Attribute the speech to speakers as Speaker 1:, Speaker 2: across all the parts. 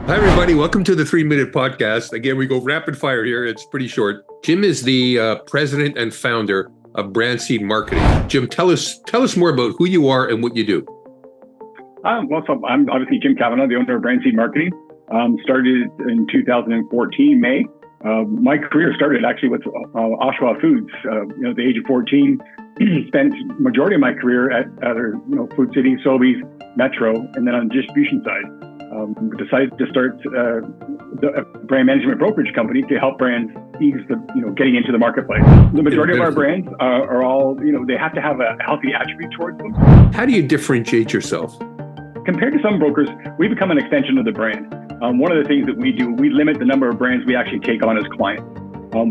Speaker 1: Hi, everybody. Welcome to the 3-Minute Podcast. Again, we go rapid fire here. It's pretty short. Jim is the president and founder of Brandseed Marketing. Jim, tell us more about who you are and what you do.
Speaker 2: So I'm obviously Jim Kavanagh, the owner of Brandseed Marketing. Started in 2014, May. My career started actually with Oshawa Foods. At the age of 14, spent majority of my career at other, Food City, Sobeys, Metro, and then on the distribution side. Decided to start the brand management brokerage company to help brands ease the, getting into the marketplace. The majority of our brands are all, they have to have a healthy attribute towards them.
Speaker 1: How do you differentiate yourself?
Speaker 2: Compared to some brokers, we become an extension of the brand. One of the things that we do, we limit the number of brands we actually take on as clients.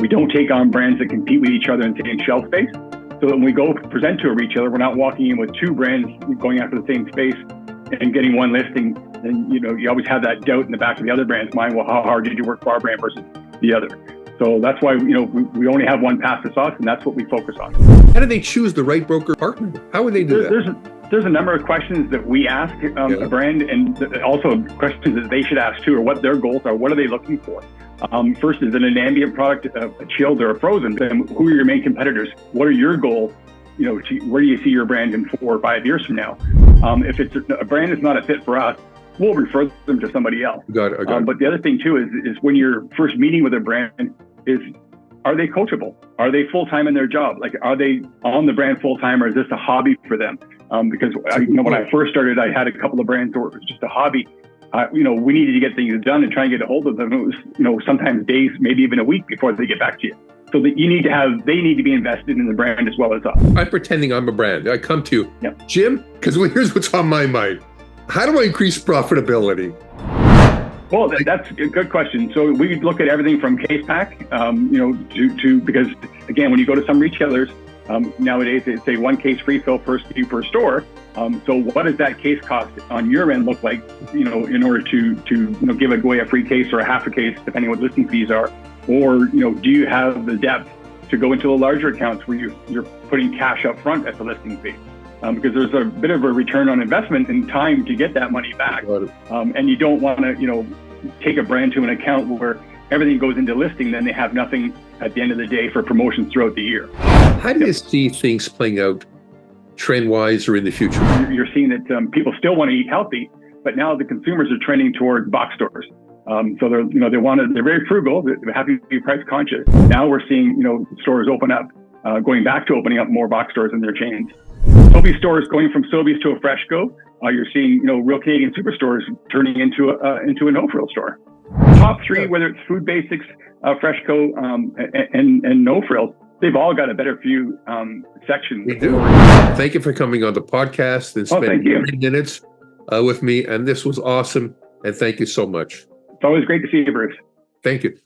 Speaker 2: We don't take on brands that compete with each other and take shelf space. So when we go present to a retailer, we're not walking in with two brands going after the same space and getting one listing. And you always have that doubt in the back of the other brand's mind. Well, how hard did you work for our brand versus the other? So that's why we only have one path to sauce, and that's what we focus on.
Speaker 1: How do they choose the right broker partner? How would they do that?
Speaker 2: There's a number of questions that we ask a brand, and also questions that they should ask too, or what their goals are. What are they looking for? First, is it an ambient product, a chilled or a frozen? Then who are your main competitors? What are your goals? Where do you see your brand in 4 or 5 years from now? If it's a brand that's not a fit for us, we'll refer them to somebody else.
Speaker 1: Got it.
Speaker 2: But the other thing too is when you're first meeting with a brand are they coachable? Are they full-time in their job? Like, are they on the brand full-time, or is this a hobby for them? Because when I first started, I had a couple of brands where it was just a hobby. We needed to get things done and try and get a hold of them. It was, sometimes days, maybe even a week before they get back to you. So that they need to be invested in the brand as well as us.
Speaker 1: I'm pretending I'm a brand. I come to you,
Speaker 2: Yep.
Speaker 1: Jim, because here's what's on my mind. How do I increase profitability?
Speaker 2: Well, that's a good question. So we look at everything from case pack, because again, when you go to some retailers nowadays, it's a 1 case refill per SKU per store. So what does that case cost on your end look like? In order to give away a free case or a half a case, depending on what listing fees are, or do you have the depth to go into the larger accounts where you're putting cash up front as a listing fee? Because there's a bit of a return on investment in time to get that money back. And you don't want to, take a brand to an account where everything goes into listing, then they have nothing at the end of the day for promotions throughout the year.
Speaker 1: How do you see things playing out trend-wise or in the future?
Speaker 2: You're seeing that people still want to eat healthy, but now the consumers are trending towards box stores. So they're very frugal, they're happy to be price conscious. Now we're seeing, stores open up, going back to opening up more box stores in their chains. Sobeys stores going from Sobeys to a Freshco. You're seeing, real Canadian superstores turning into a no-frill store. Top 3, whether it's Food Basics, Freshco, and no-frills, they've all got a better few sections.
Speaker 1: We do. Thank you for coming on the podcast and spending 30 minutes with me. And this was awesome. And thank you so much.
Speaker 2: It's always great to see you, Bruce.
Speaker 1: Thank you.